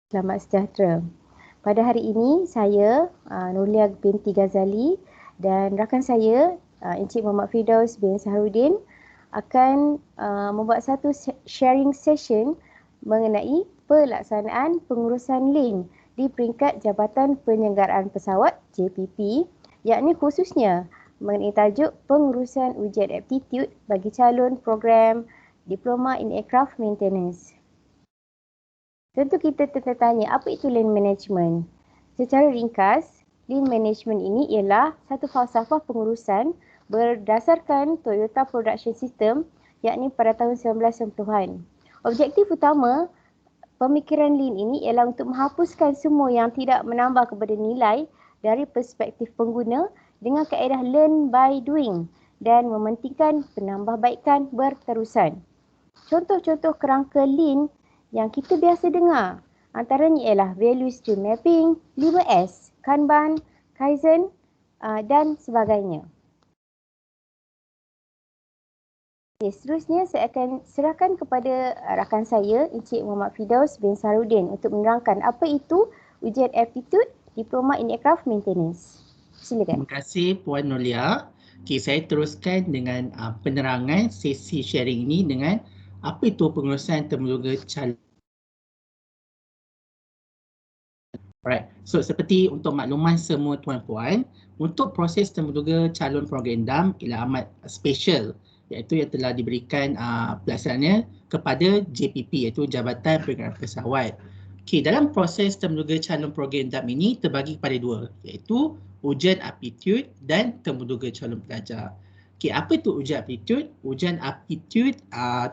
Selamat sejahtera. Pada hari ini saya Nurlia binti Ghazali dan rakan saya Encik Muhammad Firdaus bin Saharudin akan membuat satu sharing session mengenai pelaksanaan pengurusan link di peringkat Jabatan Penyelenggaraan Pesawat JPP, yakni khususnya mengenai tajuk pengurusan ujian aptitude bagi calon program Diploma in Aircraft Maintenance. Tentu kita tertanya apa itu lean management. Secara ringkas, lean management ini ialah satu falsafah pengurusan berdasarkan Toyota Production System, yakni pada tahun 1990-an. Objektif utama pemikiran lean ini ialah untuk menghapuskan semua yang tidak menambah kepada nilai dari perspektif pengguna dengan kaedah learn by doing dan mementingkan penambahbaikan berterusan. Contoh-contoh kerangka lean yang kita biasa dengar antaranya ialah value stream mapping, 5S, Kanban, Kaizen dan sebagainya. Okay, seterusnya saya akan serahkan kepada rakan saya Encik Muhammad Firdaus bin Saharudin untuk menerangkan apa itu ujian aptitude Diploma in Aircraft Maintenance. Silakan. Terima kasih Puan Nolia. Okay, saya teruskan dengan penerangan sesi sharing ini dengan apa itu pengurusan temuduga calon. Alright, so seperti untuk makluman semua tuan-puan, untuk proses temuduga calon program DAM ialah amat special, iaitu yang telah diberikan pelaksanaannya kepada JPP, iaitu Jabatan Penyelenggaraan Pesawat. Okay, dalam proses temuduga calon program DAM ini terbagi kepada dua, iaitu ujian aptitude dan temuduga calon pelajar. Okay, apa itu ujian aptitude? Ujian aptitude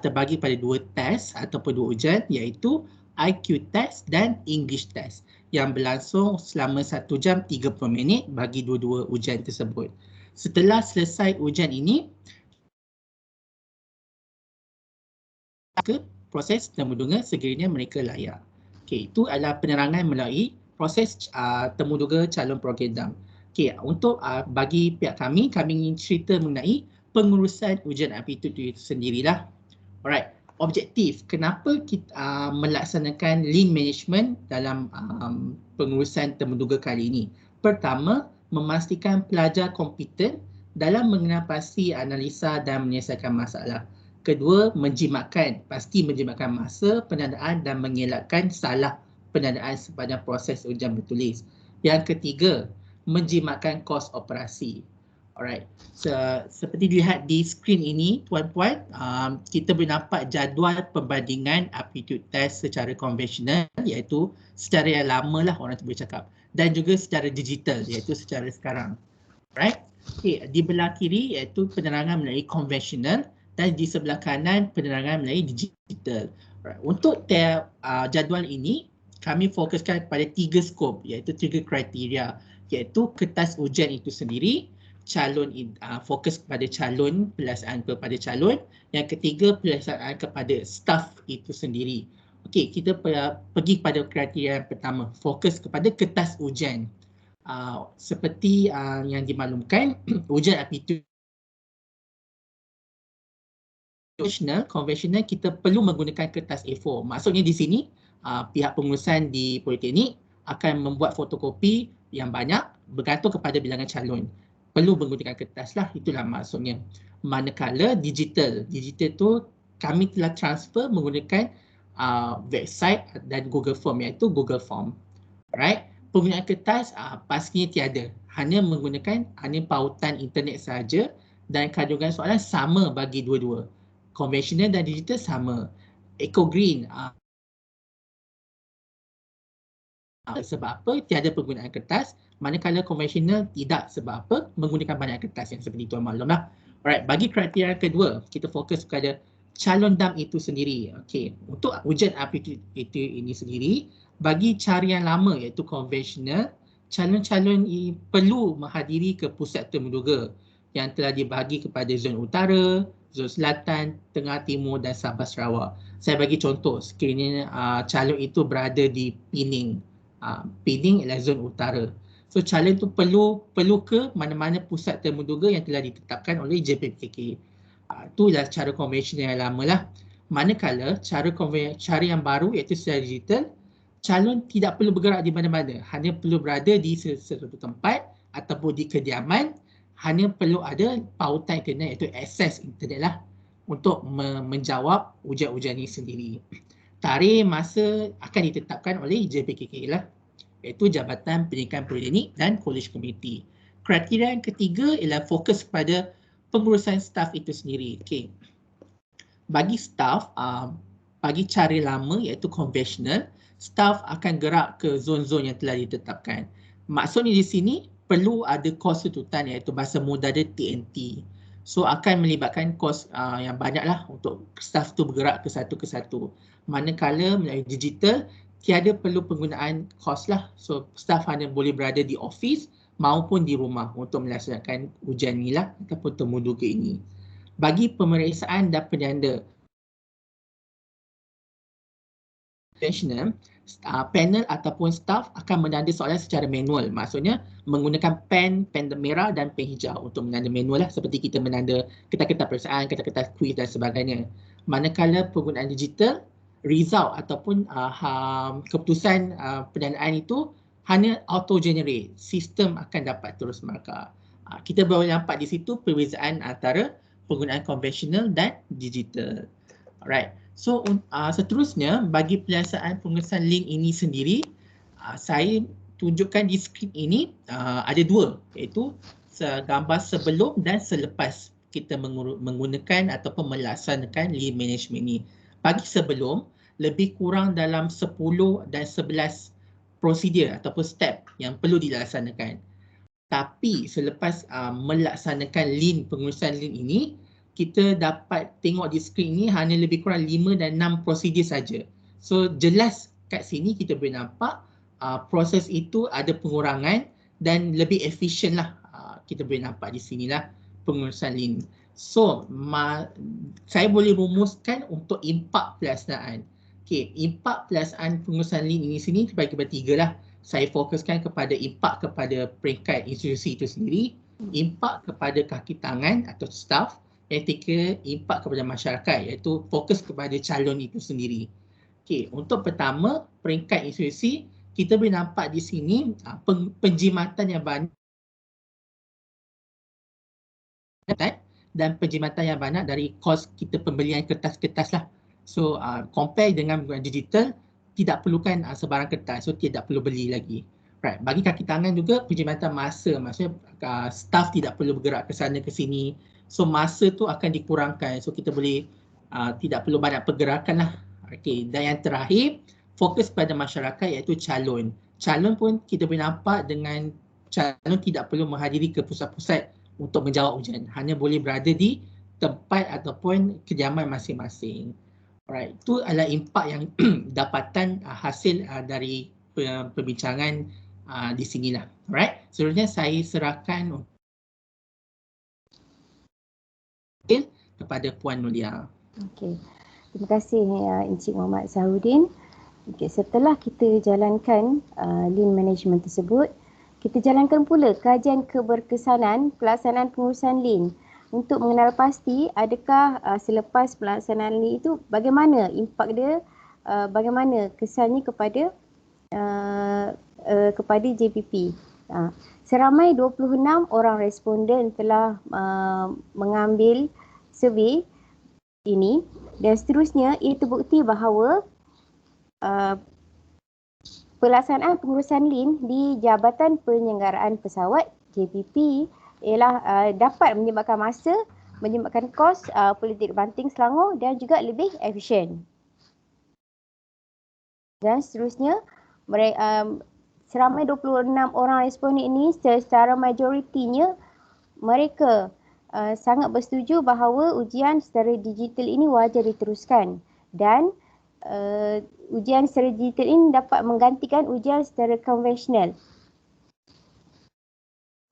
terbagi pada dua test ataupun dua ujian, iaitu IQ test dan English test yang berlangsung selama 1 jam 30 minit bagi dua-dua ujian tersebut. Setelah selesai ujian ini, ke proses temuduga sekiranya mereka layak. Okay, itu adalah penerangan melalui proses temuduga calon program DAM. Okay, untuk bagi pihak kami ingin cerita mengenai pengurusan ujian aptitude itu sendirilah. Alright, objektif kenapa kita melaksanakan lean management dalam pengurusan temuduga kali ini. Pertama, memastikan pelajar kompeten dalam mengenal pasti analisa dan menyelesaikan masalah. Kedua, pasti menjimatkan masa penandaan dan mengelakkan salah penandaan sepanjang proses ujian bertulis. Yang ketiga, menjimatkan kos operasi. Alright, seperti dilihat di skrin ini tuan-puan, kita boleh nampak jadual perbandingan aptitude test secara konvensional, iaitu secara yang lama lah orang tu boleh cakap, dan juga secara digital, iaitu secara sekarang. Alright, okay, di belah kiri iaitu penerangan melalui konvensional dan di sebelah kanan penerangan melalui digital. Alright, untuk jadual ini kami fokuskan pada 3 skop, iaitu 3 kriteria, iaitu kertas ujian itu sendiri, fokus kepada calon, pelaksanaan kepada calon. Yang ketiga, pelaksanaan kepada staf itu sendiri. Okey, kita pergi pada kriteria yang pertama, fokus kepada kertas ujian. Seperti yang dimaklumkan, ujian aptitude konvensional kita perlu menggunakan kertas A4. Maksudnya di sini pihak pengurusan di Politeknik akan membuat fotokopi yang banyak bergantung kepada bilangan calon. Perlu menggunakan kertas lah, itulah maksudnya. Manakala digital tu kami telah transfer menggunakan website dan Google Form, iaitu Google Form. Alright, penggunaan kertas pastinya tiada, hanya menggunakan pautan internet saja dan kandungan soalan sama bagi dua-dua. Konvensional dan digital sama. Eco Green sebab apa? Tiada penggunaan kertas, manakala konvensional tidak, sebab apa? Menggunakan banyak kertas, yang seperti tuan maklum lah. Alright, bagi kriteria kedua, kita fokus kepada calon DAM itu sendiri. Okey, untuk ujian aptitude itu ini sendiri, bagi cara yang lama iaitu konvensional, calon-calon perlu menghadiri ke pusat temuduga yang telah dibahagi kepada zon utara, zon selatan, tengah timur dan Sabah Sarawak. Saya bagi contoh, sekiranya calon itu berada di Pening. Pening ialah zon utara. So calon tu perlu ke mana-mana pusat temuduga yang telah ditetapkan oleh JPPK. Itulah cara konvensional yang lama lah. Manakala cara yang baru iaitu secara digital, calon tidak perlu bergerak di mana-mana, hanya perlu berada di sesuatu tempat ataupun di kediaman, hanya perlu ada pautan internet iaitu akses internet lah untuk menjawab ujian-ujian ini sendiri. Tarikh masa akan ditetapkan oleh JPKK lah, iaitu Jabatan Pendidikan Politeknik dan Kolej Komuniti. Kriteria yang ketiga ialah fokus pada pengurusan staf itu sendiri. Okay. Bagi staf, bagi cara lama iaitu konvensional, staf akan gerak ke zon-zon yang telah ditetapkan. Maksudnya di sini perlu ada kos tututan iaitu bahasa mudah dia TNT. So akan melibatkan kos yang banyaklah untuk staf tu bergerak ke satu. Manakala melalui digital, tiada perlu penggunaan kos lah. So staf hanya boleh berada di office maupun di rumah untuk melaksanakan ujian ni lah ataupun temuduga ini. Bagi pemeriksaan dan penyanda panel ataupun staff akan menanda soalan secara manual. Maksudnya menggunakan pen merah dan pen hijau untuk menanda manual lah, seperti kita menanda kertas-kertas periksaan, kertas-kertas kuis dan sebagainya. Manakala penggunaan digital, result ataupun keputusan penyandaan itu hanya auto generate. Sistem akan dapat terus markah. Kita boleh nampak di situ perbezaan antara penggunaan konvensional dan digital. Alright. So seterusnya bagi penyelesaian pengurusan link ini sendiri, saya tunjukkan di skrin ini ada dua, iaitu gambar sebelum dan selepas kita menggunakan ataupun melaksanakan link management ini. Bagi sebelum, lebih kurang dalam 10 dan 11 prosedur ataupun step yang perlu dilaksanakan. Tapi selepas melaksanakan link pengurusan link ini, kita dapat tengok di skrin ini hanya lebih kurang 5 dan 6 prosedur saja. So jelas kat sini kita boleh nampak proses itu ada pengurangan dan lebih efisien lah. Kita boleh nampak di sinilah pengurusan link. So saya boleh rumuskan untuk impak pelaksanaan. Okay, impak pelaksanaan pengurusan link ini sini terbagi kepada 3 lah. Saya fokuskan kepada impak kepada peringkat institusi itu sendiri, impak kepada kaki tangan atau staff, yang ketiga impak kepada masyarakat iaitu fokus kepada calon itu sendiri. Okey, untuk pertama peringkat institusi, kita boleh nampak di sini penjimatan yang banyak dan penjimatan yang banyak dari kos kita pembelian kertas-kertas lah. So compare dengan digital, tidak perlukan sebarang kertas, so tidak perlu beli lagi. Right. Bagi kaki tangan juga penjimatan masa, maksudnya staff tidak perlu bergerak ke sana ke sini. So masa tu akan dikurangkan. So kita boleh tidak perlu banyak pergerakan lah. Okay. Dan yang terakhir, fokus pada masyarakat iaitu calon. Calon pun kita boleh nampak dengan calon tidak perlu menghadiri ke pusat-pusat untuk menjawab ujian. Hanya boleh berada di tempat ataupun kediaman masing-masing. Alright. Itu adalah impak yang dapatan hasil dari perbincangan di sinilah. Alright. Seterusnya saya serahkan kepada Puan Nulia. Okey. Terima kasih Encik Muhammad Sahruddin. Okay, setelah kita jalankan lean management tersebut, kita jalankan pula kajian keberkesanan pelaksanaan pengurusan lean untuk mengenal pasti adakah selepas pelaksanaan lean itu bagaimana impak dia, bagaimana kesannya kepada JPP. Seramai 26 orang responden telah mengambil survey ini dan seterusnya ia terbukti bahawa pelaksanaan pengurusan lean di Jabatan Penyelenggaraan Pesawat JPP ialah dapat menyebabkan masa, menyebabkan kos politik banting Selangor dan juga lebih efisien. Dan seterusnya, seramai 26 orang responden ini secara majoritinya mereka sangat bersetuju bahawa ujian secara digital ini wajar diteruskan dan ujian secara digital ini dapat menggantikan ujian secara konvensional.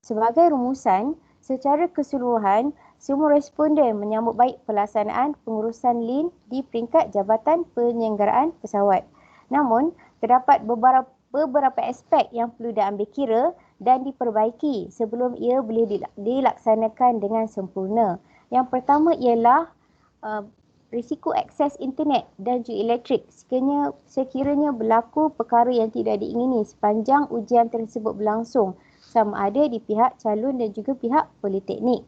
Sebagai rumusan, secara keseluruhan, semua responden menyambut baik pelaksanaan pengurusan lean di peringkat Jabatan Penyelenggaraan Pesawat. Namun, terdapat beberapa aspek yang perlu diambil kira dan diperbaiki sebelum ia boleh dilaksanakan dengan sempurna. Yang pertama ialah risiko akses internet dan juga elektrik sekiranya berlaku perkara yang tidak diingini sepanjang ujian tersebut berlangsung, sama ada di pihak calon dan juga pihak politeknik.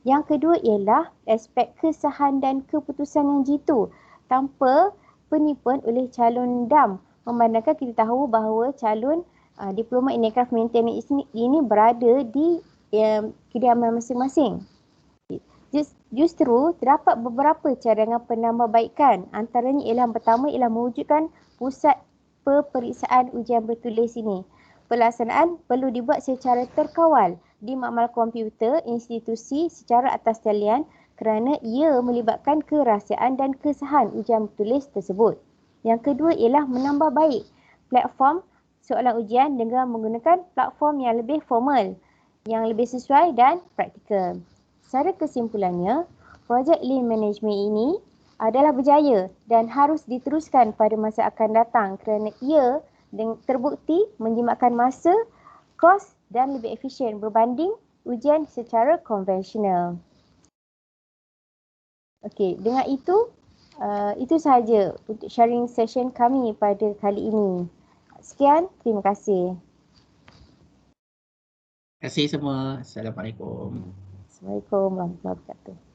Yang kedua ialah aspek kesahan dan keputusan yang jitu tanpa penipuan oleh calon DAM. Memandangkan kita tahu bahawa calon Diploma in Aircraft Maintenance ini berada di kediaman masing-masing. Justru terdapat beberapa cadangan penambahbaikan. Antaranya ialah yang pertama ialah mewujudkan pusat peperiksaan ujian bertulis ini. Pelaksanaan perlu dibuat secara terkawal di makmal komputer institusi secara atas talian kerana ia melibatkan kerahsiaan dan kesahan ujian bertulis tersebut. Yang kedua ialah menambah baik platform soalan ujian dengan menggunakan platform yang lebih formal, yang lebih sesuai dan praktikal. Secara kesimpulannya, projek Lean Management ini adalah berjaya dan harus diteruskan pada masa akan datang kerana ia terbukti menjimatkan masa, kos dan lebih efisien berbanding ujian secara konvensional. Okey, dengan itu sahaja untuk sharing session kami pada kali ini. Sekian, terima kasih. Terima kasih semua. Assalamualaikum. Assalamualaikum warahmatullahi wabarakatuh.